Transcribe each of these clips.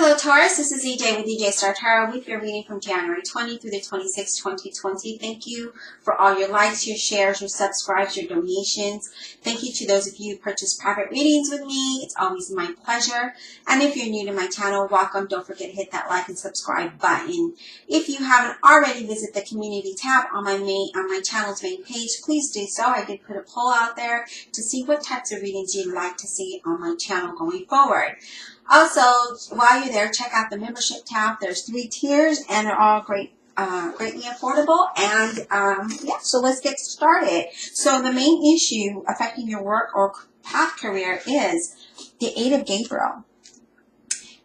Hello Taurus, this is EJ with EJ Star Tarot with your reading from January 20 through the 26th, 2020. Thank you for all your likes, your shares, your subscribes, your donations. Thank you to those of you who purchase private readings with me. It's always my pleasure. And if you're new to my channel, welcome. Don't forget to hit that like and subscribe button. If you haven't already visited the community tab on my channel's main page, please do so. I did put a poll out there to see what types of readings you'd like to see on my channel going forward. Also, while you're there, check out the membership tab. There's 3 tiers, and they're all greatly affordable. And yeah, so let's get started. So the main issue affecting your work or path career is the 8 of Gabriel.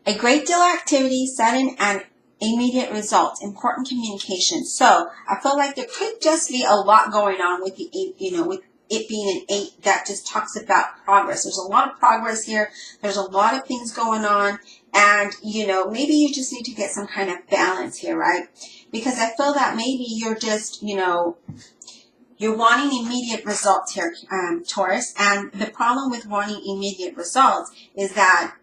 A great deal of activity, sudden and immediate results, important communication. So I feel like there could just be a lot going on with the 8, with it being an 8 that just talks about progress. There's a lot of progress here. There's a lot of things going on. And, maybe you just need to get some kind of balance here, right? Because I feel that maybe you're just, you're wanting immediate results here, Taurus. And the problem with wanting immediate results is that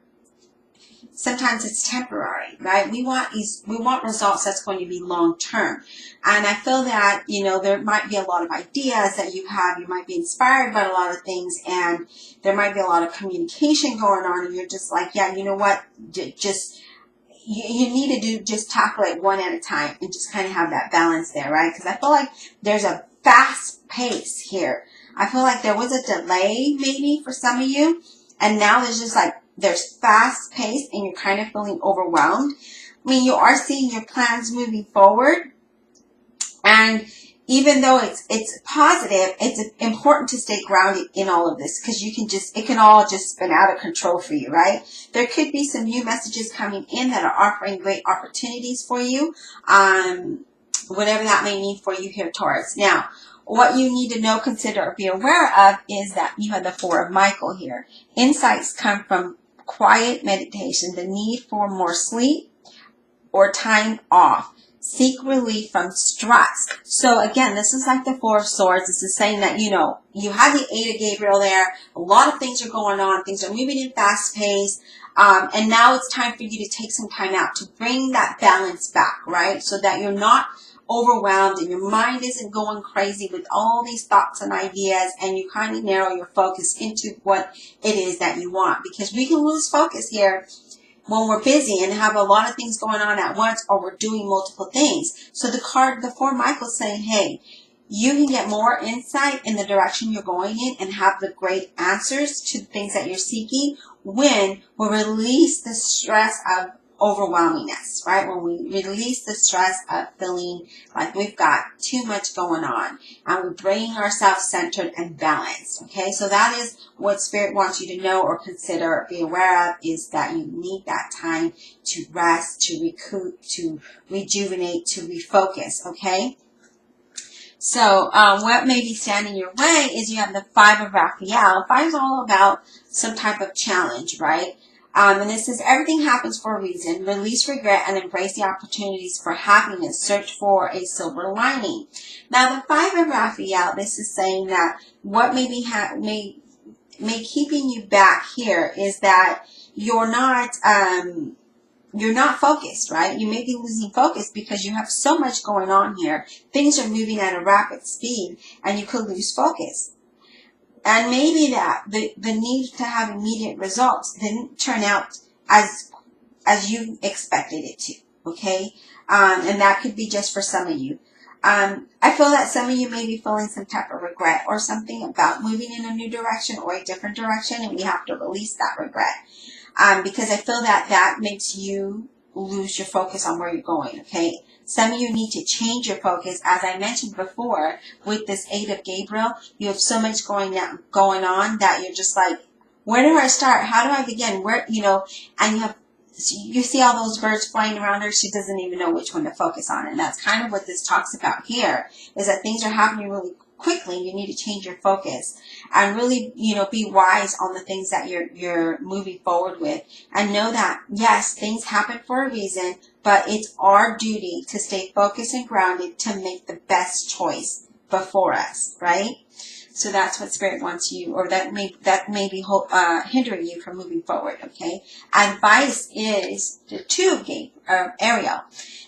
sometimes it's temporary, right? We want results that's going to be long term. And I feel that, there might be a lot of ideas that you have. You might be inspired by a lot of things, and there might be a lot of communication going on, and you're just like, yeah, you know what? You need to just tackle it one at a time and just kind of have that balance there, right? Because I feel like there's a fast pace here. I feel like there was a delay maybe for some of you, and now there's just like, there's fast pace and you're kind of feeling overwhelmed. I mean, you are seeing your plans moving forward. And even though it's positive, it's important to stay grounded in all of this, because it can all just spin out of control for you, right? There could be some new messages coming in that are offering great opportunities for you. Whatever that may mean for you here, Taurus. Now, what you need to know, consider, or be aware of is that you have the 4 of Michael here. Insights come from quiet meditation, the need for more sleep or time off. Seek relief from stress. So again, this is like the 4 of Swords. This is saying that, you have the 8 of Gabriel there. A lot of things are going on. Things are moving in fast pace. And now it's time for you to take some time out to bring that balance back, right? So that you're not overwhelmed and your mind isn't going crazy with all these thoughts and ideas, and you kind of narrow your focus into what it is that you want. Because we can lose focus here when we're busy and have a lot of things going on at once, or we're doing multiple things. So the 4 Michael is saying, hey, you can get more insight in the direction you're going in and have the great answers to the things that you're seeking when we release the stress of overwhelmingness, right? When we release the stress of feeling like we've got too much going on, and we're bringing ourselves centered and balanced, okay? So that is what Spirit wants you to know or consider or be aware of, is that you need that time to rest, to recoup, to rejuvenate, to refocus, okay? So what may be standing your way is you have the 5 of Raphael. 5 is all about some type of challenge, right? And it says, everything happens for a reason. Release regret and embrace the opportunities for happiness. Search for a silver lining. Now, the 5 of Raphael, this is saying that what may keeping you back here is that you're not focused, right? You may be losing focus because you have so much going on here. Things are moving at a rapid speed, and you could lose focus. And maybe that the need to have immediate results didn't turn out as you expected it to, okay? And that could be just for some of you. I feel that some of you may be feeling some type of regret or something about moving in a new direction or a different direction, and we have to release that regret. Because I feel that makes you lose your focus on where you're going, okay? Some of you need to change your focus. As I mentioned before, with this 8 of Gabriel, you have so much going on that you're just like, where do I start? How do I begin? And you see all those birds flying around her. She doesn't even know which one to focus on. And that's kind of what this talks about here, is that things are happening really quickly. You need to change your focus and really, be wise on the things that you're moving forward with, and know that, yes, things happen for a reason, but it's our duty to stay focused and grounded to make the best choice before us, right? So that's what Spirit wants you, or that may be hindering you from moving forward, okay? Advice is the 2 of Ariel.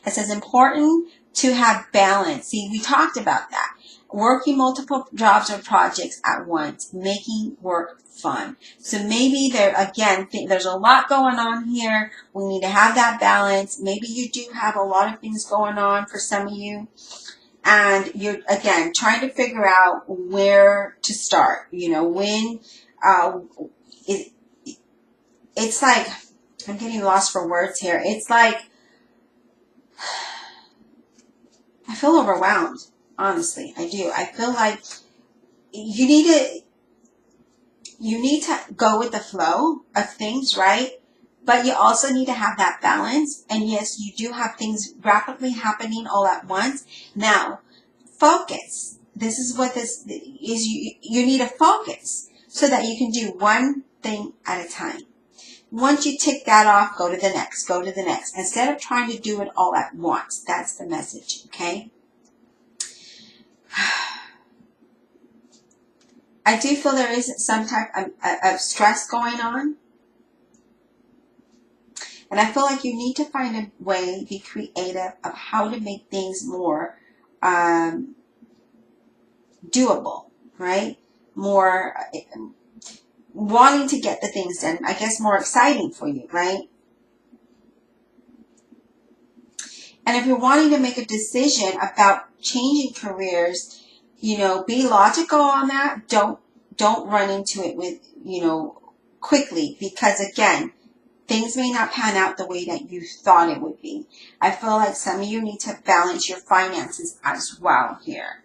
It says important to have balance. See, we talked about that. Working multiple jobs or projects at once, making work fun. So maybe there's a lot going on here. We need to have that balance. Maybe you do have a lot of things going on for some of you. And you're, again, trying to figure out where to start. You know, when it's like, I'm getting lost for words here. It's like, I feel overwhelmed. Honestly, I do. I feel like you need to go with the flow of things, right? But you also need to have that balance. And yes, you do have things rapidly happening all at once. Now, focus. This is what this is. You need to focus so that you can do one thing at a time. Once you tick that off, go to the next, go to the next. Instead of trying to do it all at once. That's the message, okay? I do feel there is some type of stress going on. And I feel like you need to find a way, be creative of how to make things more doable, right? More wanting to get the things done, I guess more exciting for you, right? And if you're wanting to make a decision about changing careers, you know, be logical on that. Don't run into it with, you know, quickly, because again, things may not pan out the way that you thought it would be. I feel like some of you need to balance your finances as well here.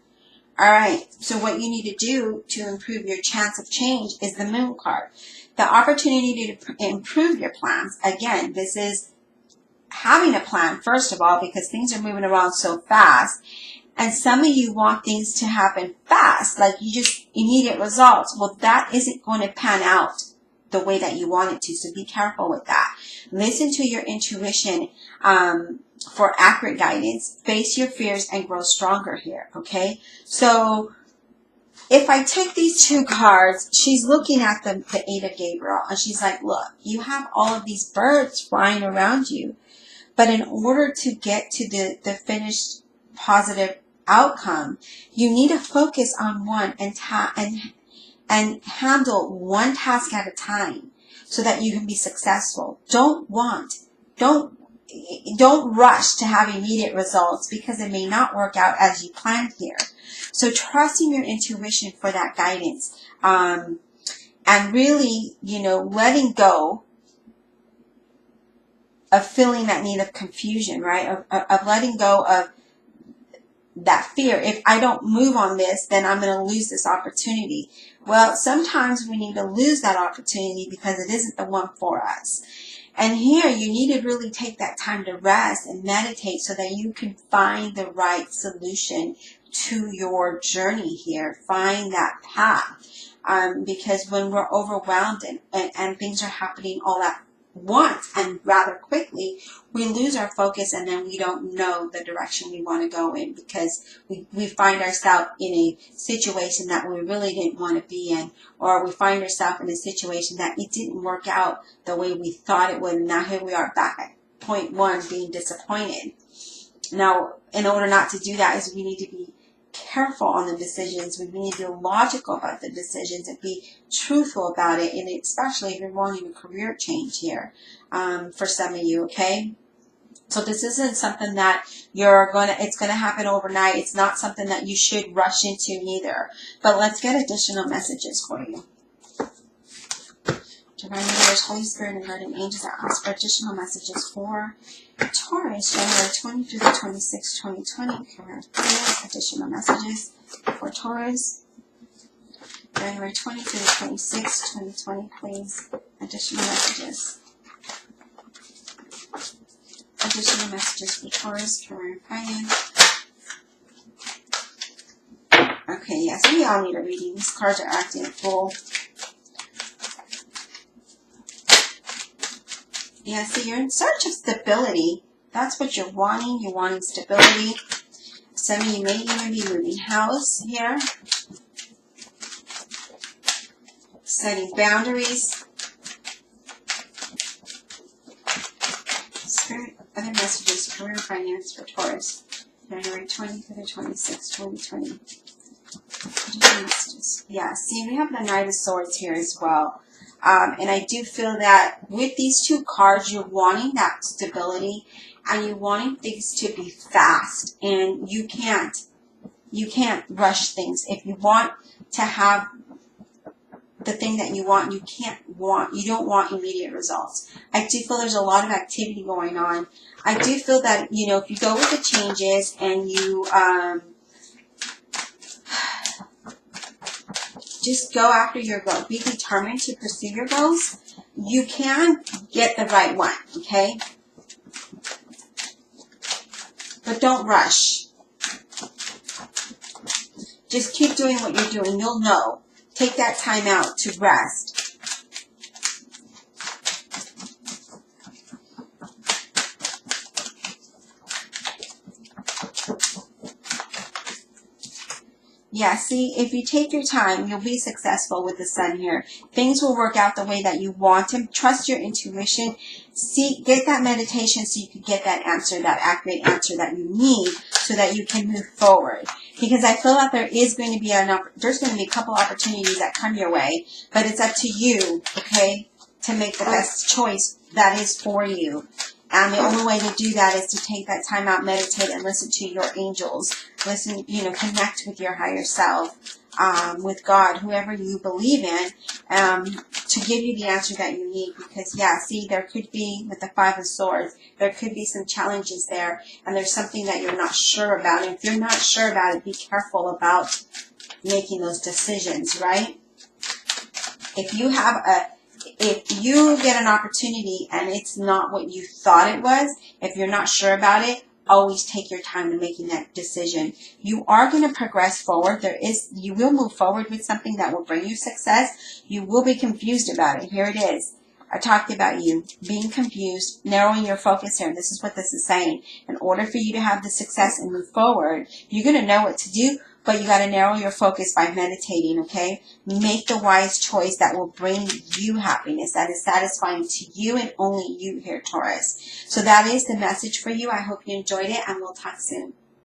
All right, so what you need to do to improve your chance of change is the Moon card. The opportunity to improve your plans. Again, this is having a plan, first of all, because things are moving around so fast. And some of you want things to happen fast, like you just immediate results. Well, that isn't going to pan out the way that you want it to, so be careful with that. Listen to your intuition for accurate guidance. Face your fears and grow stronger here, okay? So if I take these 2 cards, she's looking at the 8 of Gabriel, and she's like, look, you have all of these birds flying around you, but in order to get to the finished positive outcome, you need to focus on one and handle one task at a time so that you can be successful. Don't rush to have immediate results, because it may not work out as you planned here. So trusting your intuition for that guidance, and really, you know, letting go of feeling that need of confusion, right? Of letting go of that fear. If I don't move on this, then I'm going to lose this opportunity. Well, sometimes we need to lose that opportunity because it isn't the one for us. And here you need to really take that time to rest and meditate so that you can find the right solution to your journey here. Find that path. Because when we're overwhelmed and things are happening all at once and rather quickly, we lose our focus, and then we don't know the direction we want to go in, because we find ourselves in a situation that we really didn't want to be in, or we find ourselves in a situation that it didn't work out the way we thought it would, and now here we are back at point 1 being disappointed. Now, in order not to do that, is we need to be careful on the decisions. We need to be logical about the decisions and be truthful about it, and especially if you're wanting a career change here, for some of you, okay? So this isn't something that it's gonna happen overnight. It's not something that you should rush into either. But let's get additional messages for you. Divine Leaders, Holy Spirit, and Guardian Angels, I ask for additional messages for Taurus, January 20 through the 26th, 2020. Career prayers, additional messages for Taurus, January 20 through the 26th, 2020, please. Additional messages. Additional messages for Taurus, career finance. Okay, yes, we all need a reading. These cards are acting full. Yeah, so you're in search of stability. That's what you're wanting. You're wanting stability. Some of you may even be moving house here. Setting boundaries. Spirit, other messages, career, finance for Taurus. January 20th to the 26th, 2020. Yeah, see, we have the Knight of Swords here as well. And I do feel that with these two cards, you're wanting that stability and you're wanting things to be fast. And you can't rush things. If you want to have the thing that you want, you don't want immediate results. I do feel there's a lot of activity going on. I do feel that, you know, if you go with the changes and you just go after your goal, be determined to pursue your goals, you can get the right one, okay? But don't rush. Just keep doing what you're doing. You'll know. Take that time out to rest. Yeah, see, if you take your time, you'll be successful with the Sun here. Things will work out the way that you want them. Trust your intuition. Get that meditation so you can get that answer, that accurate answer that you need so that you can move forward. Because I feel that there is going to be there's going to be a couple opportunities that come your way, but it's up to you, okay, to make the best choice that is for you. And the only way to do that is to take that time out, meditate, and listen to your angels. Listen, you know, connect with your higher self, with God, whoever you believe in, to give you the answer that you need. Because, yeah, see, there could be, with the Five of Swords, there could be some challenges there, and there's something that you're not sure about. And if you're not sure about it, be careful about making those decisions, right? If you get an opportunity and it's not what you thought it was, if you're not sure about it, always take your time in making that decision. You are going to progress forward. You will move forward with something that will bring you success. You will be confused about it. Here it is. I talked about you being confused, narrowing your focus here. And this is what this is saying. In order for you to have the success and move forward, you're going to know what to do, but you got to narrow your focus by meditating, okay? Make the wise choice that will bring you happiness, that is satisfying to you and only you here, Taurus. So that is the message for you. I hope you enjoyed it, and we'll talk soon.